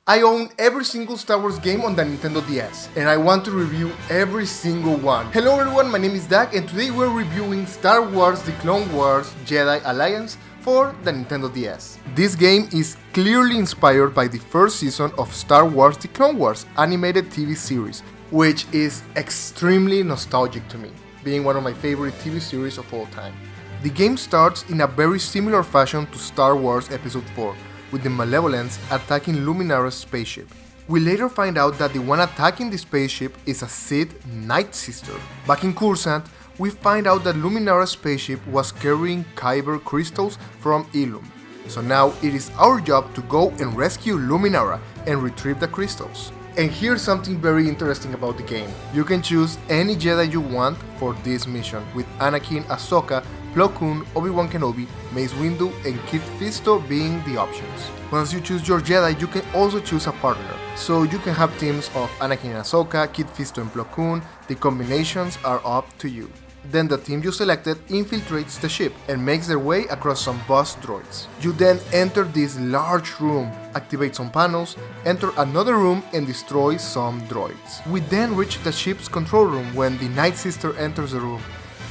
I own every single Star Wars game on the Nintendo DS, and I want to review every single one. Hello everyone, my name is DAGG, and today we're reviewing Star Wars The Clone Wars Jedi Alliance for the Nintendo DS. This game is clearly inspired by the first season of Star Wars The Clone Wars animated TV series, which is extremely nostalgic to me, being one of my favorite TV series of all time. The game starts in a very similar fashion to Star Wars Episode 4, with the Malevolence attacking Luminara's spaceship. We later find out that the one attacking the spaceship is a Sith Night Sister. Back in Coruscant, we find out that Luminara's spaceship was carrying Kyber crystals from Ilum. So now it is our job to go and rescue Luminara and retrieve the crystals. And here's something very interesting about the game. You can choose any Jedi you want for this mission, with Anakin, Ahsoka, Plo Koon, Obi-Wan Kenobi, Mace Windu, and Kit Fisto being the options. Once you choose your Jedi, you can also choose a partner. So you can have teams of Anakin and Ahsoka, Kit Fisto and Plo Koon. The combinations are up to you. Then the team you selected infiltrates the ship and makes their way across some boss droids. You then enter this large room, activate some panels, enter another room and destroy some droids. We then reach the ship's control room when the Night Sister enters the room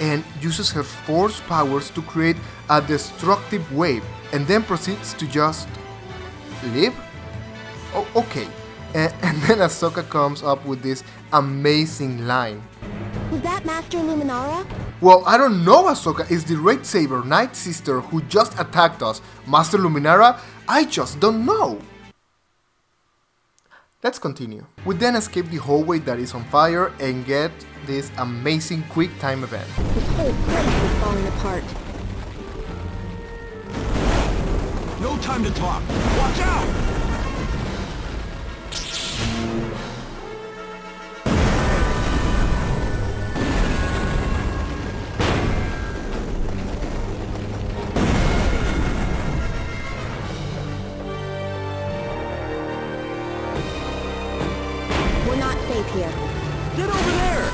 and uses her force powers to create a destructive wave, and then proceeds to just leave? Oh, okay. And then Ahsoka comes up with this amazing line. Was that Master Luminara? Well, I don't know, Ahsoka. Is the Red Saber Night Sister who just attacked us Master Luminara? I just don't know. Let's continue. We then escape the hallway that is on fire and get this amazing quick time event. This whole place is falling apart. No time to talk. Watch out! We're not safe here. Get over there!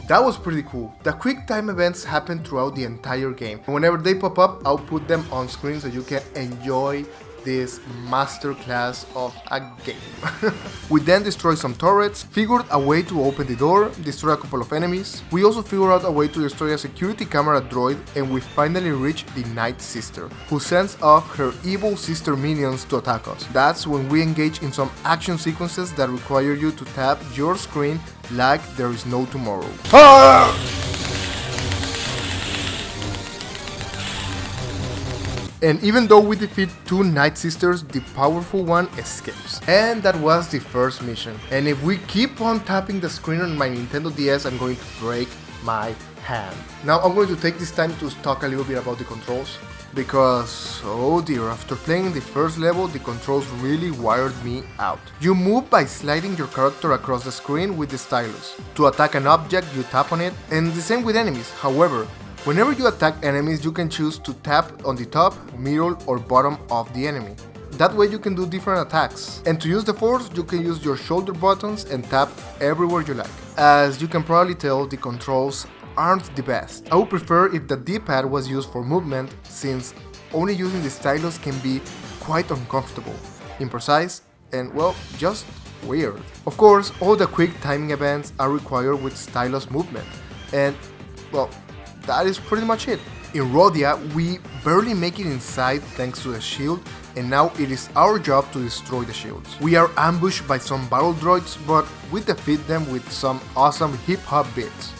That was pretty cool. The quick time events happen throughout the entire game. Whenever they pop up, I'll put them on screen so you can enjoy this masterclass of a game. We then destroy some turrets, figured a way to open the door, destroy a couple of enemies. We also figured out a way to destroy a security camera droid, and we finally reach the Night Sister, who sends off her evil sister minions to attack us. That's when we engage in some action sequences that require you to tap your screen like there is no tomorrow. And even though we defeat two Night Sisters, the powerful one escapes. And that was the first mission. And if we keep on tapping the screen on my Nintendo DS, I'm going to break my hand. Now I'm going to take this time to talk a little bit about the controls, because, oh dear, after playing the first level, the controls really wired me out. You move by sliding your character across the screen with the stylus. To attack an object, you tap on it, and the same with enemies. However, whenever you attack enemies, you can choose to tap on the top, middle, or bottom of the enemy. That way you can do different attacks. And to use the force, you can use your shoulder buttons and tap everywhere you like. As you can probably tell, the controls aren't the best. I would prefer if the D-pad was used for movement, since only using the stylus can be quite uncomfortable, imprecise, and well, just weird. Of course, all the quick timing events are required with stylus movement, and well, that is pretty much it. In Rhodia, we barely make it inside thanks to the shield, and now it is our job to destroy the shields. We are ambushed by some battle droids, but we defeat them with some awesome hip-hop beats.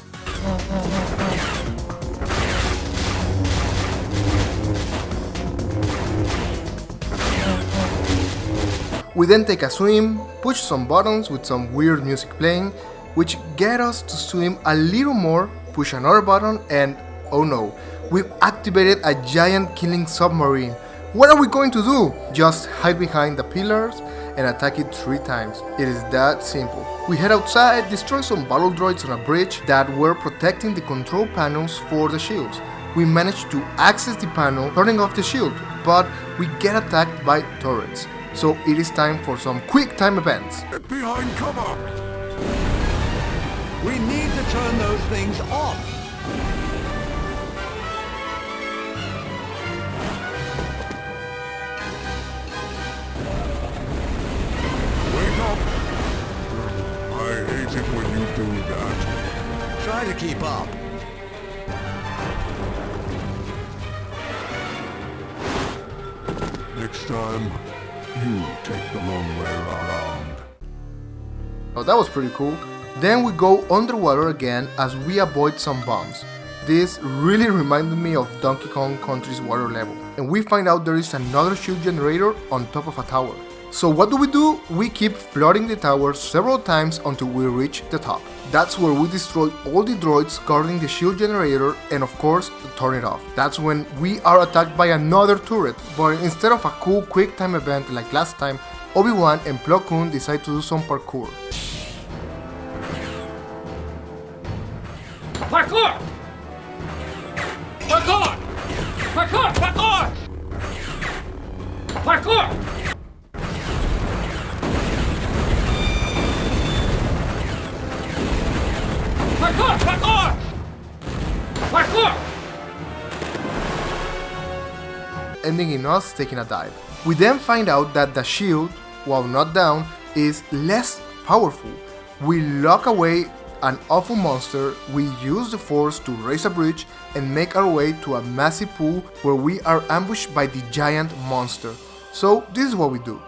We then take a swim, push some buttons with some weird music playing, which get us to swim a little more, push another button, and oh no, we've activated a giant killing submarine. What are we going to do? Just hide behind the pillars and attack it 3 times. It is that simple. We head outside, destroy some battle droids on a bridge that were protecting the control panels for the shields. We managed to access the panel, turning off the shield, but we get attacked by turrets. So it is time for some quick time events. Get behind cover! We need to turn those things off. Wake up! I hate it when you do that. Try to keep up. Next time, you take the long way around. Oh, that was pretty cool. Then we go underwater again as we avoid some bombs. This really reminded me of Donkey Kong Country's water level. And we find out there is another shield generator on top of a tower. So what do? We keep flooding the tower several times until we reach the top. That's where we destroy all the droids guarding the shield generator and of course turn it off. That's when we are attacked by another turret, but instead of a cool quick time event like last time, Obi-Wan and Plo Koon decide to do some parkour. Parkour! Parkour! Parkour! Parkour! Parkour! Parkour! Parkour! Parkour! Ending in us taking a dive. We then find out that the shield, while not down, is less powerful. We lock away an awful monster, we use the force to raise a bridge and make our way to a massive pool where we are ambushed by the giant monster. So this is what we do.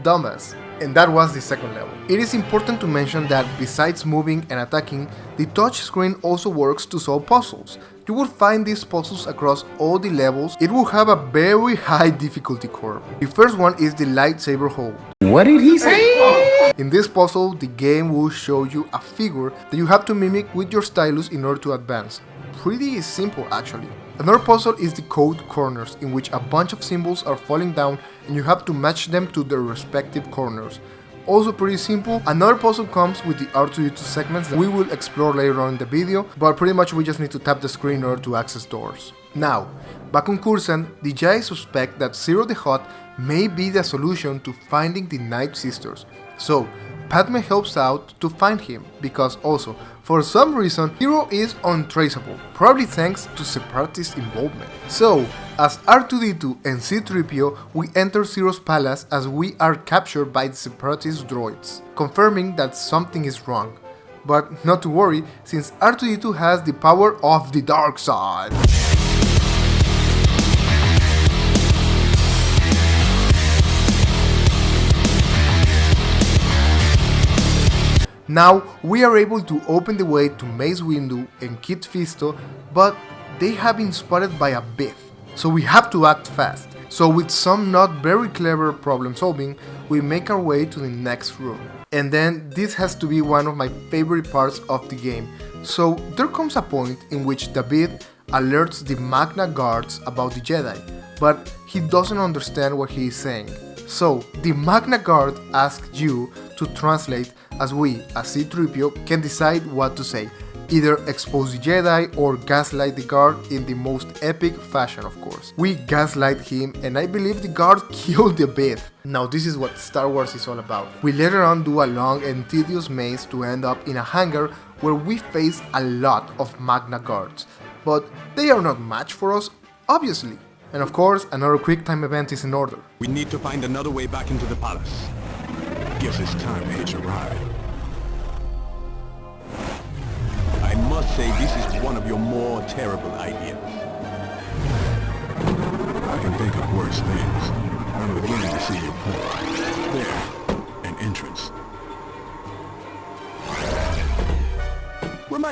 Dumbass. And that was the second level. It is important to mention that besides moving and attacking, the touch screen also works to solve puzzles. You will find these puzzles across all the levels. It will have a very high difficulty curve. The first one is the lightsaber hold. What did he say? In this puzzle, the game will show you a figure that you have to mimic with your stylus in order to advance. Pretty simple actually. Another puzzle is the code corners, in which a bunch of symbols are falling down and you have to match them to their respective corners. Also pretty simple. Another puzzle comes with the R2-D2 segments that we will explore later on in the video, but pretty much we just need to tap the screen in order to access doors. Now, back on Coruscant, the Jedi suspect that Zero the Hutt may be the solution to finding the Night Sisters. So, Padme helps out to find him, because also, for some reason, Zero is untraceable, probably thanks to Separatist involvement. So, as R2-D2 and C-3PO, we enter Zero's palace as we are captured by the Separatist droids, confirming that something is wrong. But not to worry, since R2-D2 has the power of the dark side. Now we are able to open the way to Mace Windu and Kit Fisto, but they have been spotted by a Biff, so we have to act fast. So with some not very clever problem solving, we make our way to the next room. And then this has to be one of my favorite parts of the game. So there comes a point in which David alerts the Magna guards about the Jedi, but he doesn't understand what he is saying. So the Magna guard asks you to translate, as we, as C-3PO, can decide what to say. Either expose the Jedi or gaslight the guard in the most epic fashion, of course. We gaslight him and I believe the guard killed the Biff. Now this is what Star Wars is all about. We later on do a long and tedious maze to end up in a hangar where we face a lot of Magna guards. But they are not match for us, obviously. And of course, another quick time event is in order. We need to find another way back into the palace. Guess it's time to hitch a ride. I must say this is one of your more terrible ideas. I can think of worse things. I'm beginning to see your point. There, an entrance.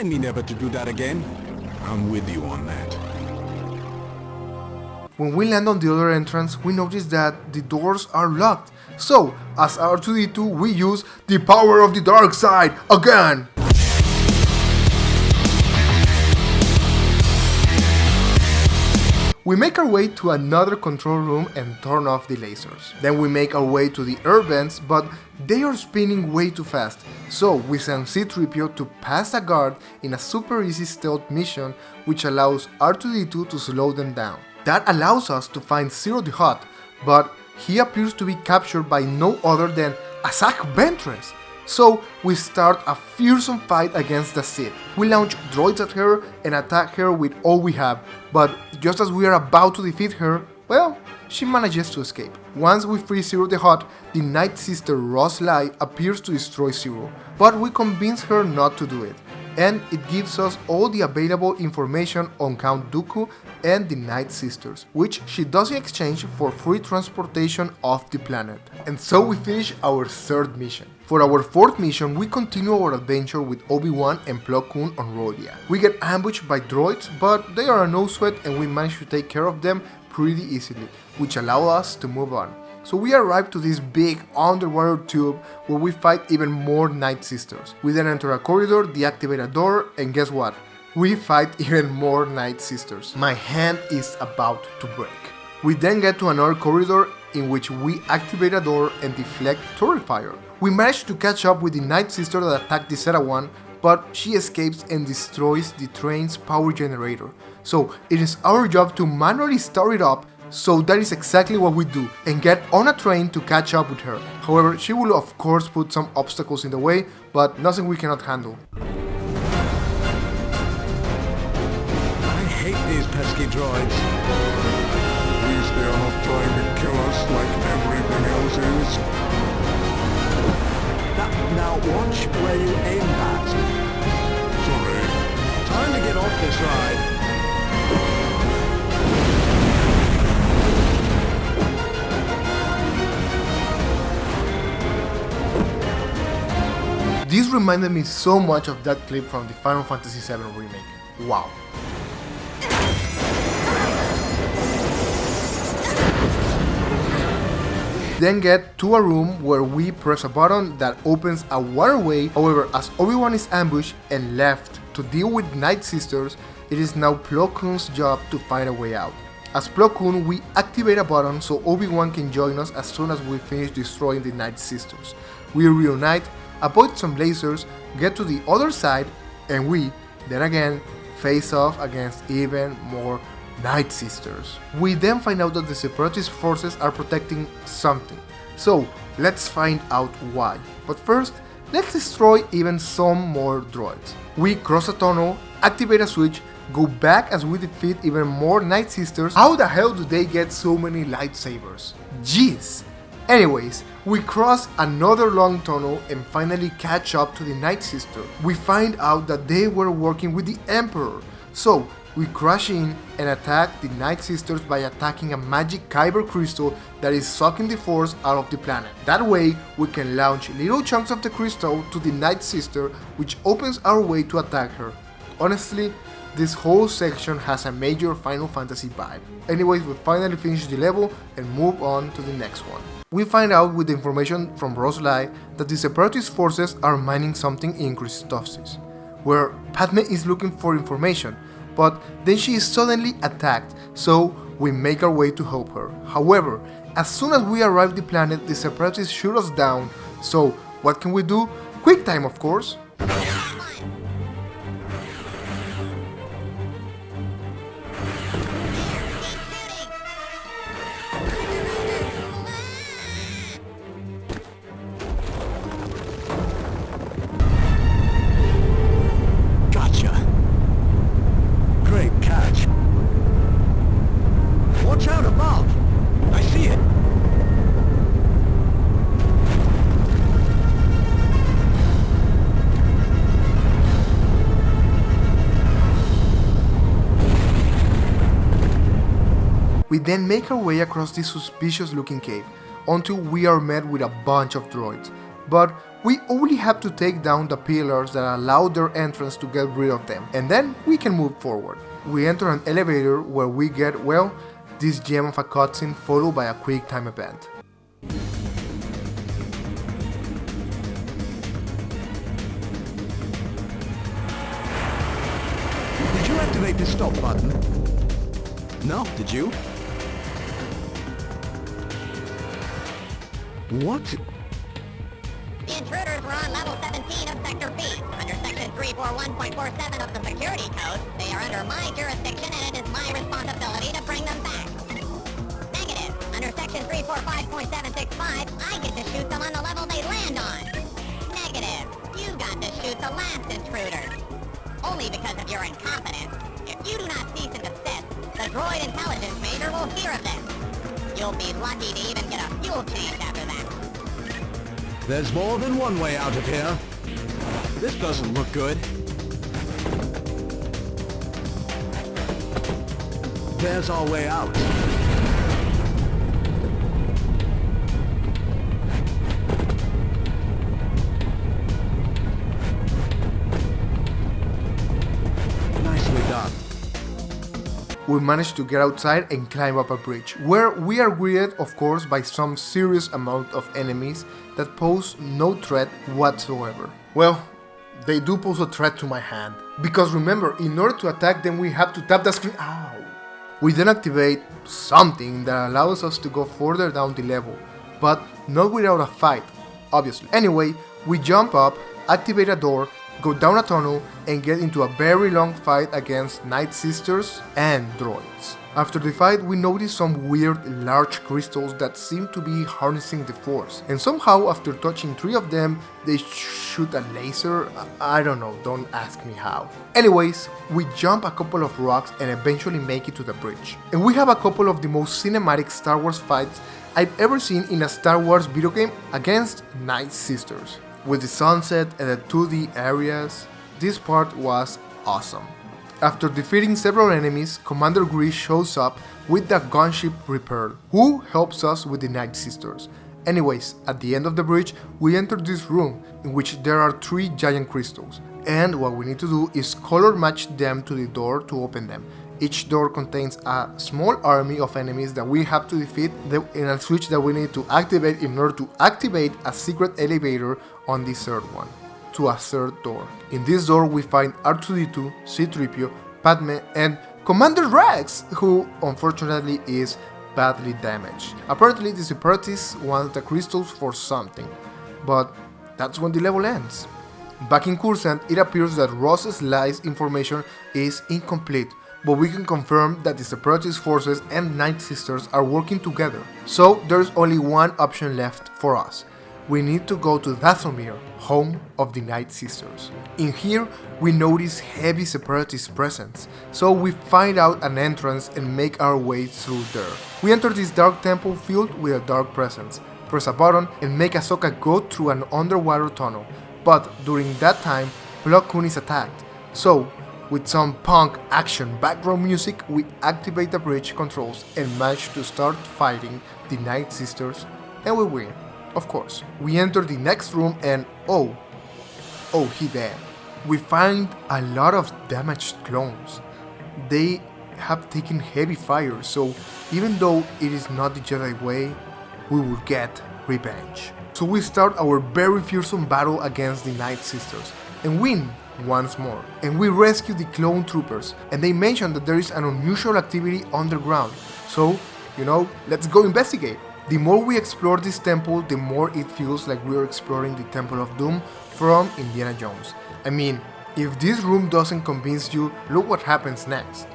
remind me never to do that again. I'm with you on that. When we land on the other entrance, we notice that the doors are locked. So, as R2-D2, we use the power of the dark side again! We make our way to another control room and turn off the lasers. Then we make our way to the air vents, but they are spinning way too fast. So we send C-3PO to pass a guard in a super easy stealth mission which allows R2-D2 to slow them down. That allows us to find Zero the Hutt, but he appears to be captured by no other than Asajj Ventress. So we start a fearsome fight against the Sith. We launch droids at her and attack her with all we have, but just as we are about to defeat her, well, she manages to escape. Once we free Zero the Hutt, the Night Sister Ross Lai appears to destroy Zero, but we convince her not to do it, and it gives us all the available information on Count Dooku and the Night Sisters, which she does in exchange for free transportation off the planet. And so we finish our third mission. For our fourth mission, we continue our adventure with Obi-Wan and Plo Koon on Rodia. We get ambushed by droids, but they are no sweat and we manage to take care of them pretty easily, which allow us to move on. So we arrive to this big underwater tube where we fight even more Night Sisters. We then enter a corridor, deactivate a door, and guess what? We fight even more Night Sisters. My hand is about to break. We then get to another corridor in which we activate a door and deflect turret fire. We manage to catch up with the Night Sister that attacked the Zeta One, but she escapes and destroys the train's power generator. So it is our job to manually start it up, so that is exactly what we do, and get on a train to catch up with her. However, she will of course put some obstacles in the way, but nothing we cannot handle. I hate these pesky droids. At least they are not trying to kill us like everything else is. Now watch where you aim at. Sorry. Time to get off this ride. This reminded me so much of that clip from the Final Fantasy VII remake. Wow. Then get to a room where we press a button that opens a waterway. However, as Obi-Wan is ambushed and left to deal with Night Sisters, it is now Plo Koon's job to find a way out. As Plo Koon, we activate a button so Obi-Wan can join us as soon as we finish destroying the Night Sisters. We reunite, avoid some lasers, get to the other side, and we, then again, face off against even more Night Sisters. We then find out that the Separatist forces are protecting something. So let's find out why. But first, let's destroy even some more droids. We cross a tunnel, activate a switch, go back as we defeat even more Night Sisters. How the hell do they get so many lightsabers? Jeez! Anyways, we cross another long tunnel and finally catch up to the Night Sister. We find out that they were working with the Emperor. So we crash in and attack the Night Sisters by attacking a magic kyber crystal that is sucking the force out of the planet. That way, we can launch little chunks of the crystal to the Night Sister, which opens our way to attack her. Honestly, this whole section has a major Final Fantasy vibe. Anyways, we finally finish the level and move on to the next one. We find out with the information from Ross Lai that the Separatist forces are mining something in Christophsis, where Padme is looking for information, but then she is suddenly attacked, so we make our way to help her. However, as soon as we arrive the planet, the Separatists shoot us down, so what can we do? Quick time, of course. Watch out above! I see it! We then make our way across this suspicious looking cave, until we are met with a bunch of droids. But We only have to take down the pillars that allow their entrance to get rid of them, and then we can move forward. We enter an elevator where we get, well, this gem of a cutscene followed by a quick time event. Did you activate the stop button? No, did you? What? The intruders were on level 17 of Sector B. Under Section 341.47 of the Security Code, they are under my jurisdiction and it is my responsibility to bring them back. Negative. Under Section 345.765, I get to shoot them on the level they land on. Negative. You got to shoot the last intruder. Only because of your incompetence. If you do not cease and desist, the droid intelligence major will hear of this. You'll be lucky to even get a fuel change after that. There's more than one way out of here. This doesn't look good. There's our way out. Nicely done. We managed to get outside and climb up a bridge, where we are greeted, of course, by some serious amount of enemies that pose no threat whatsoever. Well, they do pose a threat to my hand, because remember, in order to attack them we have to tap the screen. Ow! We then activate something that allows us to go further down the level, but not without a fight, obviously. Anyway, we jump up, activate a door, go down a tunnel, and get into a very long fight against Night Sisters and droids. After the fight, we notice some weird large crystals that seem to be harnessing the Force, and somehow after touching 3 of them, they shoot a laser. I don't know, don't ask me how. Anyways, we jump a couple of rocks and eventually make it to the bridge. And we have a couple of the most cinematic Star Wars fights I've ever seen in a Star Wars video game against Night Sisters. With the sunset and the 2D areas, this part was awesome. After defeating several enemies, Commander Grease shows up with the gunship Reaper, who helps us with the Night Sisters. Anyways, at the end of the bridge, we enter this room in which there are 3 giant crystals, and what we need to do is color match them to the door to open them. Each door contains a small army of enemies that we have to defeat and a switch that we need to activate in order to activate a secret elevator on the third one, to a third door. In this door we find R2-D2, C-3PO, Padme, and Commander Rex, who unfortunately is badly damaged. Apparently the Separatists want the crystals for something, but that's when the level ends. Back in Coruscant, it appears that Ross's lies information is incomplete, but we can confirm that the Separatist forces and Night Sisters are working together, so there's only one option left for us. We need to go to Dathomir, home of the Night Sisters. In here, we notice heavy Separatist presence, so we find out an entrance and make our way through there. We enter this dark temple filled with a dark presence, press a button and make Ahsoka go through an underwater tunnel, but during that time, Plo Koon is attacked, so with some punk action background music, we activate the bridge controls and manage to start fighting the Night Sisters, and we win. Of course, we enter the next room and oh, he dead. We find a lot of damaged clones. They have taken heavy fire, so even though it is not the Jedi way, we will get revenge. So we start our very fearsome battle against the Night Sisters and win once more. And we rescue the clone troopers, and they mention that there is an unusual activity underground. So, let's go investigate. The more we explore this temple, the more it feels like we are exploring the Temple of Doom from Indiana Jones. I mean, if this room doesn't convince you, look what happens next.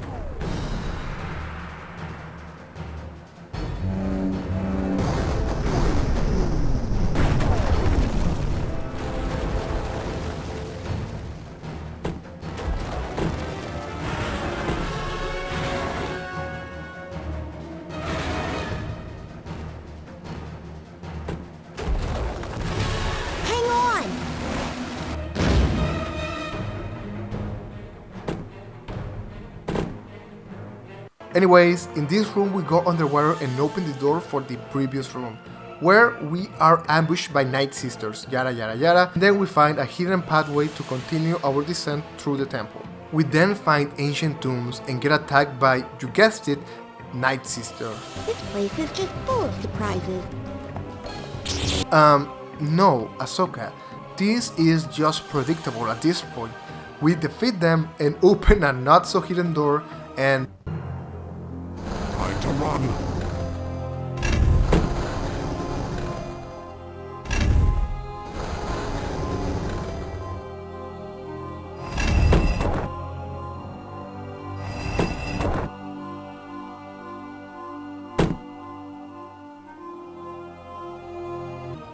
Anyways, in this room we go underwater and open the door for the previous room. where we are ambushed by Night Sisters, yada yada yada. Then we find a hidden pathway to continue our descent through the temple. We then find ancient tombs and get attacked by, you guessed it, Night Sister. This place is just full of surprises. No, Ahsoka. This is just predictable at this point. We defeat them and open a not so hidden door and... Time to run.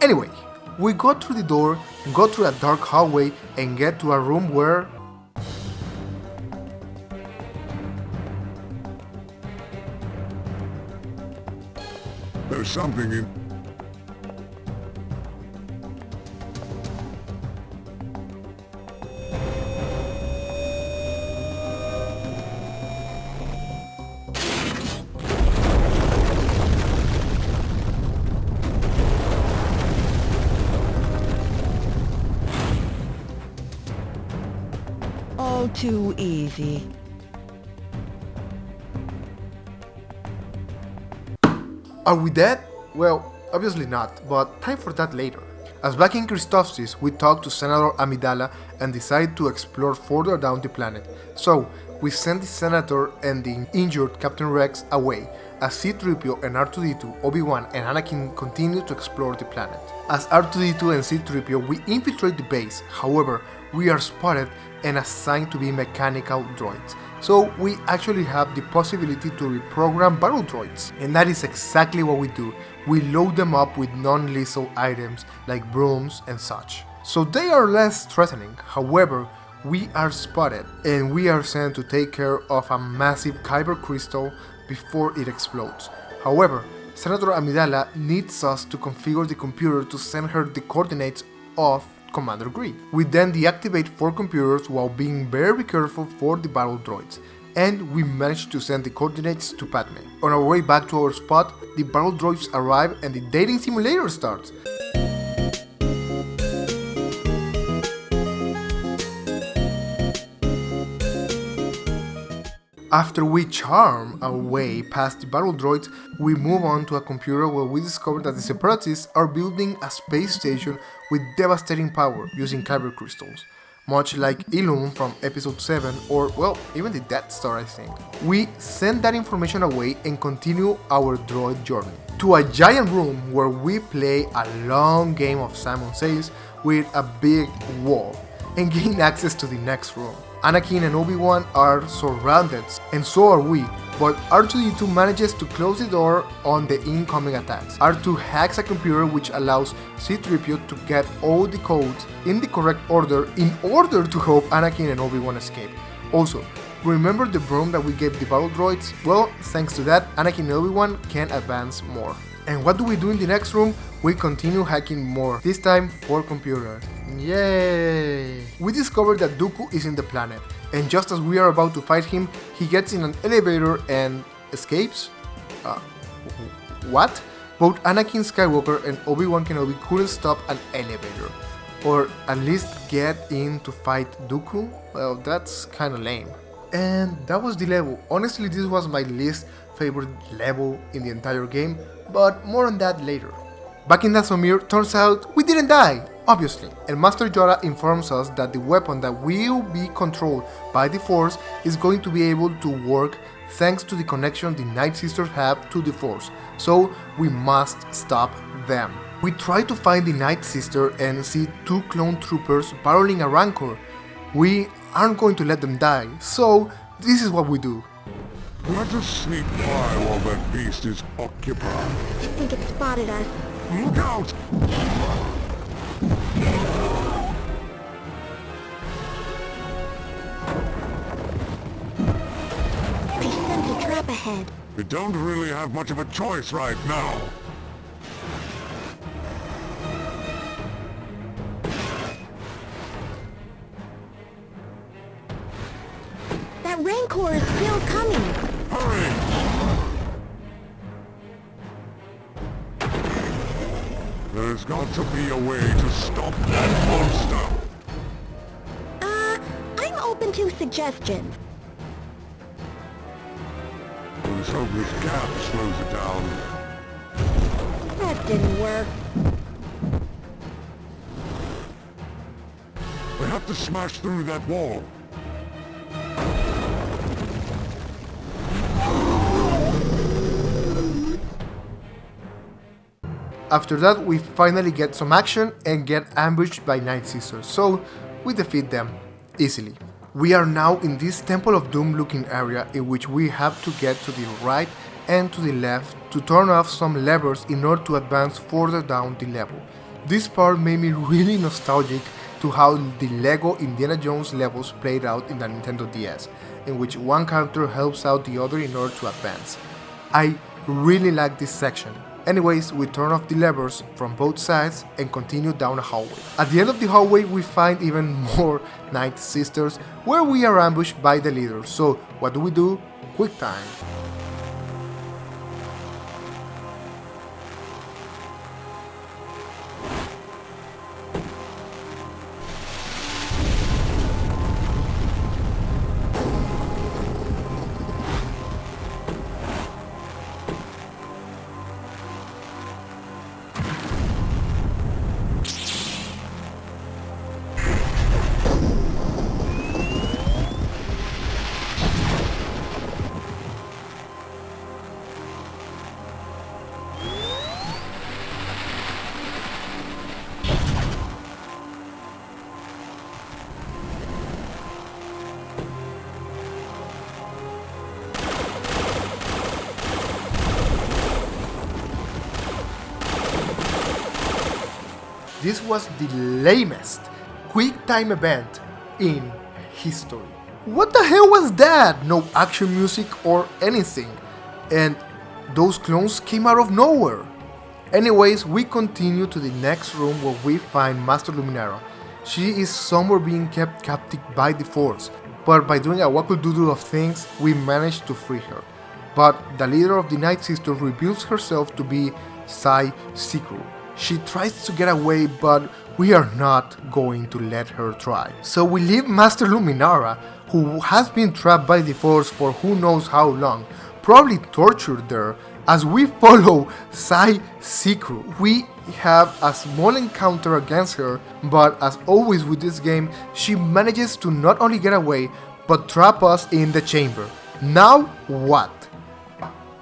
Anyway, we go through the door, go through a dark hallway and get to a room where... There's something in... All too easy. Are we dead? Well, obviously not, but time for that later. As back in Christophsis, we talk to Senator Amidala and decide to explore further down the planet. So, we send the Senator and the injured Captain Rex away, as C-3PO and R2-D2, Obi-Wan and Anakin continue to explore the planet. As R2-D2 and C-3PO, we infiltrate the base. However, we are spotted and assigned to be mechanical droids. So we actually have the possibility to reprogram battle droids. And that is exactly what we do. We load them up with non-lethal items like brooms and such. So they are less threatening. However, we are spotted and we are sent to take care of a massive kyber crystal before it explodes. However, Senator Amidala needs us to configure the computer to send her the coordinates of Commander Gree. We then deactivate 4 computers while being very careful for the battle droids, and we manage to send the coordinates to Padme. On our way back to our spot, the battle droids arrive and the dating simulator starts. After we charm our way past the battle droids, we move on to a computer where we discover that the Separatists are building a space station with devastating power using kyber crystals, much like Ilum from episode 7 or, well, even the Death Star, I think. We send that information away and continue our droid journey to a giant room where we play a long game of Simon Says with a big wall and gain access to the next room. Anakin and Obi-Wan are surrounded, and so are we, but R2-D2 manages to close the door on the incoming attacks. R2 hacks a computer which allows C-3PO to get all the codes in the correct order in order to help Anakin and Obi-Wan escape. Also, remember the broom that we gave the battle droids? Well, thanks to that, Anakin and Obi-Wan can advance more. And what do we do in the next room? We continue hacking more, this time for computer. Yay! We discover that Dooku is in the planet, and just as we are about to fight him, he gets in an elevator and escapes? What? Both Anakin Skywalker and Obi-Wan Kenobi couldn't stop an elevator, or at least get in to fight Dooku? Well, that's kinda lame. And that was the level. Honestly, this was my least favorite level in the entire game, but more on that later. Back in Dathomir, turns out we didn't die, obviously, and Master Yoda informs us that the weapon that will be controlled by the Force is going to be able to work thanks to the connection the Night Sisters have to the Force, so we must stop them. We try to find the Night Sister and see 2 clone troopers barreling a Rancor. We aren't going to let them die, so this is what we do. Let us sneak by while that beast is occupied. I think it spotted us. Look out! I sense a trap ahead. We don't really have much of a choice right now. That Rancor is still coming. Hurry! There's got to be a way to stop that monster. I'm open to suggestions. Let's hope this gap slows it down. That didn't work. We have to smash through that wall. After that, we finally get some action and get ambushed by Night Sisters, so we defeat them easily. We are now in this Temple of Doom looking area in which we have to get to the right and to the left to turn off some levers in order to advance further down the level. This part made me really nostalgic to how the Lego Indiana Jones levels played out in the Nintendo DS, in which one character helps out the other in order to advance. I really like this section. Anyways, we turn off the levers from both sides and continue down a hallway. At the end of the hallway, we find even more Night Sisters, where we are ambushed by the leader. So what do? Quick time. This was the lamest quick time event in history. What the hell was that? No action music or anything. And those clones came out of nowhere. Anyways, we continue to the next room where we find Master Luminara. She is somewhere being kept captive by the Force, but by doing a wackadoodle of things, we managed to free her. But the leader of the Night Sisters reveals herself to be Sai Sikru. She tries to get away, but we are not going to let her try. So we leave Master Luminara, who has been trapped by the Force for who knows how long, probably tortured there, as we follow Sai Sikru. We have a small encounter against her, but as always with this game, she manages to not only get away, but trap us in the chamber. Now what?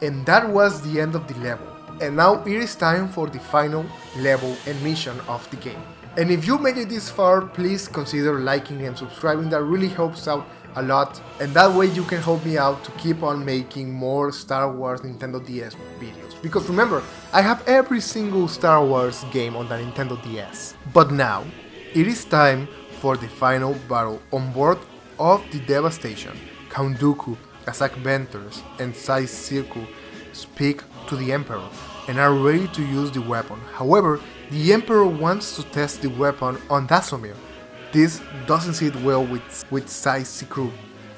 And that was the end of the level. And now it is time for the final level and mission of the game. And if you made it this far, please consider liking and subscribing. That really helps out a lot, and that way you can help me out to keep on making more Star Wars Nintendo DS videos. Because remember, I have every single Star Wars game on the Nintendo DS. But now, it is time for the final battle on board of the Devastation. Count Dooku, Asajj Ventress, and Sai Sikru speak to the Emperor and are ready to use the weapon. However, the Emperor wants to test the weapon on Dathomir. This doesn't sit well with Sai Sikru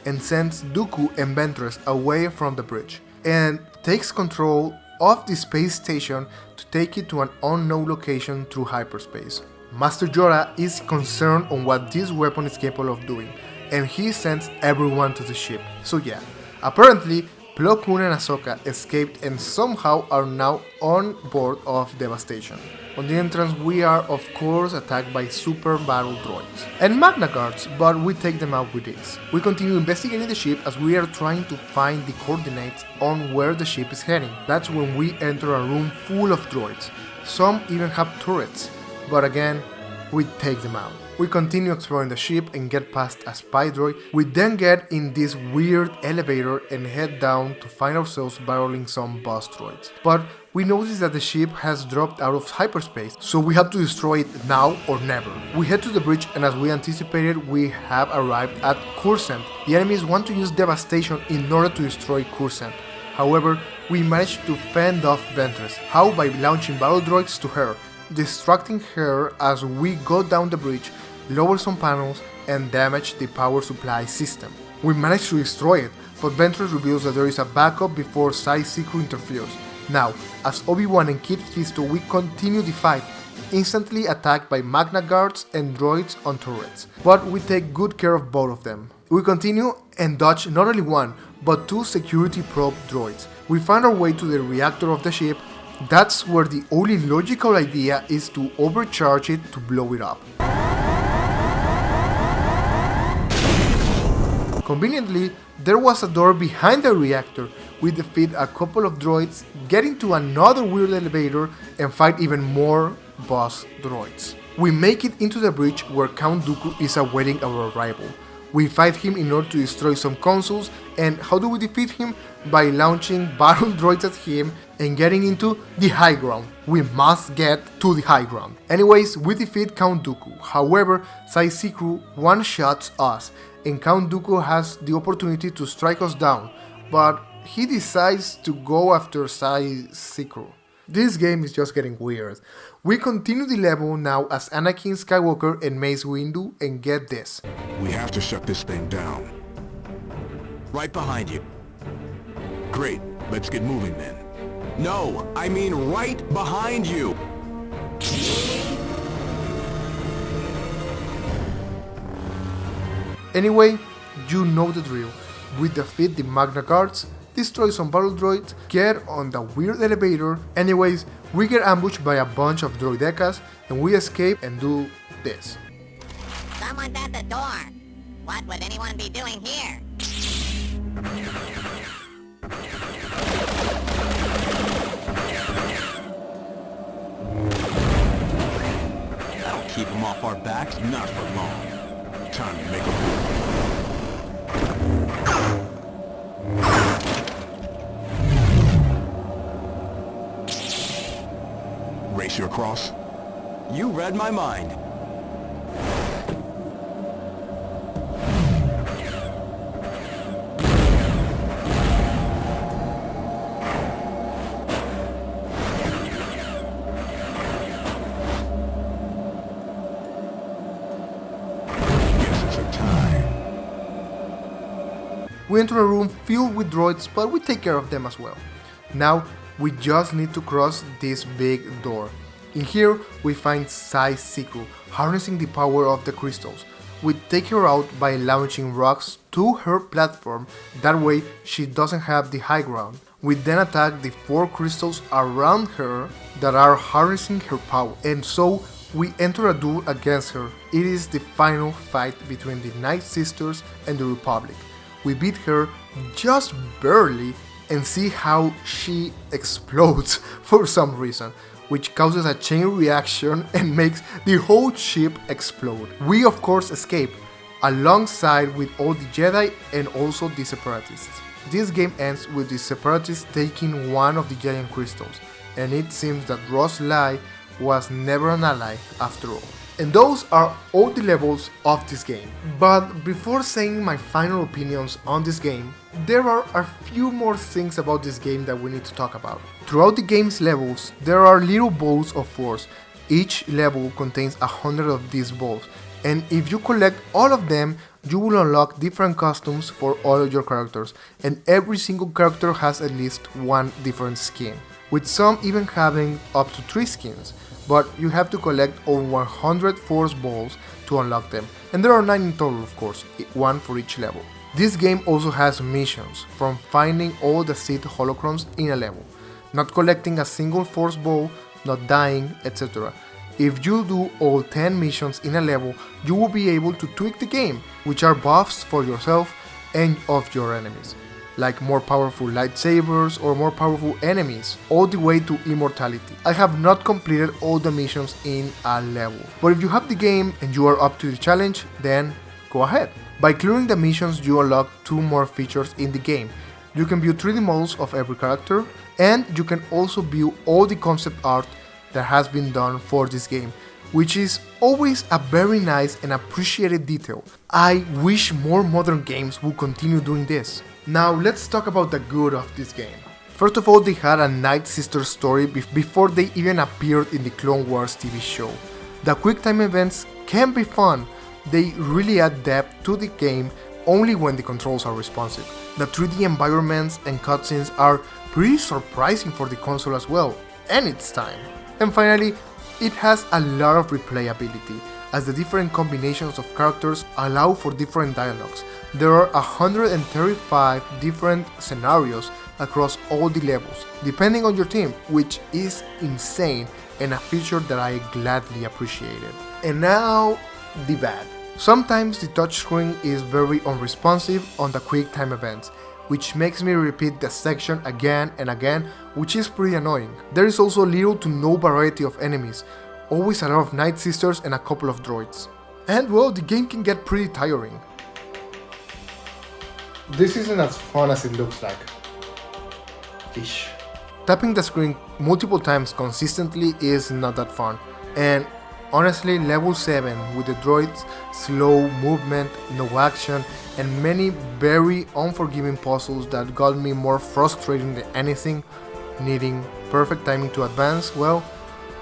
and sends Dooku and Ventress away from the bridge and takes control of the space station to take it to an unknown location through hyperspace. Master Yoda is concerned on what this weapon is capable of doing, and he sends everyone to the ship. So yeah, apparently Plo Koon and Ahsoka escaped and somehow are now on board of Devastation. On the entrance we are of course attacked by super battle droids and Magna Guards, but we take them out with this. We continue investigating the ship as we are trying to find the coordinates on where the ship is heading. That's when we enter a room full of droids. Some even have turrets, but again, we take them out. We continue exploring the ship and get past a spy droid. We then get in this weird elevator and head down to find ourselves battling some boss droids. But we notice that the ship has dropped out of hyperspace, so we have to destroy it now or never. We head to the bridge, and as we anticipated, we have arrived at Coruscant. The enemies want to use Devastation in order to destroy Coruscant. However, we manage to fend off Ventress. How? By launching battle droids to her, distracting her as we go down the bridge, lower some panels, and damage the power supply system. We manage to destroy it, but Ventress reveals that there is a backup before Sai Sikru interferes. Now, as Obi-Wan and Kit Fisto, we continue the fight, instantly attacked by Magna Guards and droids on turrets, but we take good care of both of them. We continue and dodge not only one, but 2 security probe droids. We find our way to the reactor of the ship. That's where the only logical idea is to overcharge it to blow it up. Conveniently, there was a door behind the reactor. We defeat a couple of droids, get into another weird elevator, and fight even more boss droids. We make it into the bridge where Count Dooku is awaiting our arrival. We fight him in order to destroy some consoles, and how do we defeat him? By launching battle droids at him and getting into the high ground. We must get to the high ground. Anyways, we defeat Count Dooku. However, Sai Sikru one-shots us, and Count Dooku has the opportunity to strike us down, but he decides to go after Sai Sikru. This game is just getting weird. We continue the level now as Anakin Skywalker and Mace Windu, and get this. We have to shut this thing down. Right behind you. Great, let's get moving then. No, I mean right behind you. Anyway, you know the drill. We defeat the Magna Guards, destroy some battle droids, get on the weird elevator. Anyways, we get ambushed by a bunch of droidecas, and we escape and do this. Someone's at the door. What would anyone be doing here? That'll keep them off our backs, not for long. Time to make a move. Race you across? You read my mind. We enter a room filled with droids, but we take care of them as well. Now, we just need to cross this big door. In here, we find Sai Sikru, harnessing the power of the crystals. We take her out by launching rocks to her platform, that way she doesn't have the high ground. We then attack the 4 crystals around her that are harnessing her power, and so we enter a duel against her. It is the final fight between the Night Sisters and the Republic. We beat her just barely and see how she explodes for some reason, which causes a chain reaction and makes the whole ship explode. We of course escape, alongside with all the Jedi and also the Separatists. This game ends with the Separatists taking one of the giant crystals, and it seems that Ross Lai was never an ally after all. And those are all the levels of this game. But before saying my final opinions on this game, there are a few more things about this game that we need to talk about. Throughout the game's levels, there are little balls of force. Each level contains 100 of these balls, and if you collect all of them, you will unlock different costumes for all of your characters, and every single character has at least one different skin, with some even having up to 3 skins. But you have to collect over 100 force balls to unlock them, and there are 9 in total of course, one for each level. This game also has missions, from finding all the Sith holocrons in a level, not collecting a single force ball, not dying, etc. If you do all 10 missions in a level, you will be able to tweak the game, which are buffs for yourself and of your enemies, like more powerful lightsabers or more powerful enemies, all the way to immortality. I have not completed all the missions in a level, but if you have the game and you are up to the challenge, then go ahead. By clearing the missions, you unlock 2 more features in the game. You can view 3D models of every character, and you can also view all the concept art that has been done for this game, which is always a very nice and appreciated detail. I wish more modern games would continue doing this. Now let's talk about the good of this game. First of all, they had a Night Sister story before they even appeared in the Clone Wars TV show. The quick time events can be fun. They really add depth to the game only when the controls are responsive. The 3D environments and cutscenes are pretty surprising for the console as well, and its time. And finally, It has a lot of replayability, as the different combinations of characters allow for different dialogues. There are 135 different scenarios across all the levels, depending on your team, which is insane and a feature that I gladly appreciated. And now, the bad. Sometimes the touchscreen is very unresponsive on the quick time events, which makes me repeat the section again and again, which is pretty annoying. There is also little to no variety of enemies, always a lot of Night Sisters and a couple of droids. And well, the game can get pretty tiring. This isn't as fun as it looks like. Ish. Tapping the screen multiple times consistently is not that fun, and honestly, level 7 with the droids, slow movement, no action, and many very unforgiving puzzles that got me more frustrating than anything, needing perfect timing to advance, well,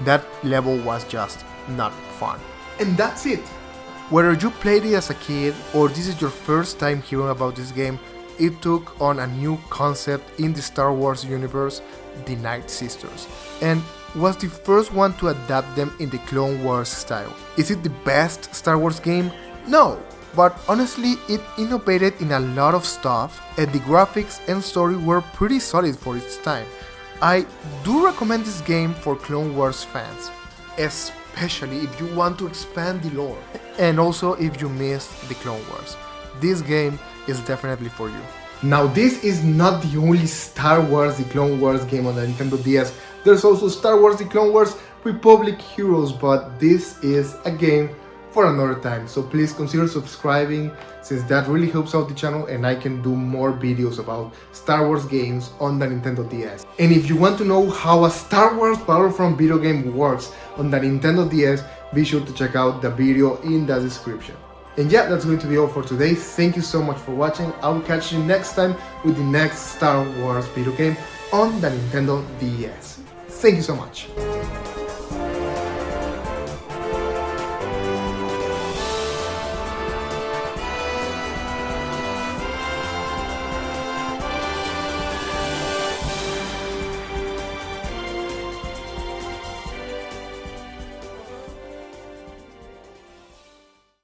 that level was just not fun. And that's it! Whether you played it as a kid or this is your first time hearing about this game, it took on a new concept in the Star Wars universe, the Night Sisters, and was the first one to adapt them in the Clone Wars style. Is it the best Star Wars game? No, but honestly it innovated in a lot of stuff and the graphics and story were pretty solid for its time. I do recommend this game for Clone Wars fans, especially if you want to expand the lore, and also if you missed the Clone Wars. This game is definitely for you. Now this is not the only Star Wars The Clone Wars game on the Nintendo DS. There's also Star Wars The Clone Wars Republic Heroes, but this is a game for another time. So please consider subscribing, since that really helps out the channel and I can do more videos about Star Wars games on the Nintendo DS. And if you want to know how a Star Wars Battlefront video game works on the Nintendo DS, be sure to check out the video in the description. And yeah, that's going to be all for today. Thank you so much for watching. I'll catch you next time with the next Star Wars video game on the Nintendo DS. Thank you so much.